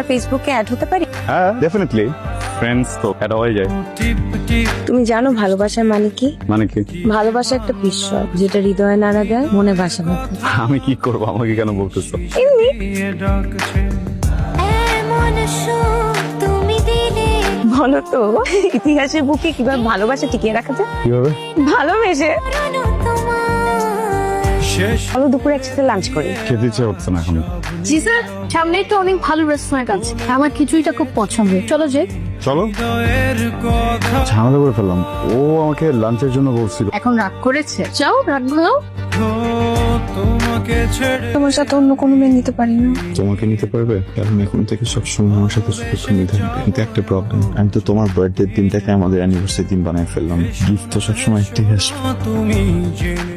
ফেসবুকে অ্যাড হতে পারি? হ্যাঁ ডেফিনেটলি, ফ্রেন্ডস তো এটা হয়ে যায়। তুমি জানো ভালোবাসার মানে কি? মানে কি? ভালোবাসা একটা বিশ্বাস যেটা হৃদয়ে নাড়া দেয়, মনে বাসা বাঁধে। আমি কি করবো, আমাকে কেন বলতেছো? এমনি বলো তো, ইতিহাসের বুকে কিভাবে ভালোবাসা টিকিয়ে রাখা যায়? কিভাবে? ভালোবেসে। চলো দুপুরে একসাথে লাঞ্চ করি। খেতে ইচ্ছে হচ্ছে না এখন। জি স্যার, সামনে তো অনেক ভালো রেস্টুরেন্ট আছে, আমার খিচুড়িটা খুব পছন্দ, চলো যে। চলো। ঝামেলা করে ফেললাম, ও আমাকে লাঞ্চের জন্য বলছিল। এখন রাগ করেছে, যাও রাগ ভালো। তোমার সাথে অন্য কোনো মেয়ে নিতে পারি না। তোমাকে নিতে পারবে, কারণ এখন থেকে সবসময় আমার সাথে শুধু তুমি থাকবে। কিন্তু একটা প্রবলেম, আমি তো তোমার বার্থডে দিনটাকে আমাদের অ্যানিভার্সারি দিন বানায় ফেললাম। গিফট তো সবসময় একটাই আসবে।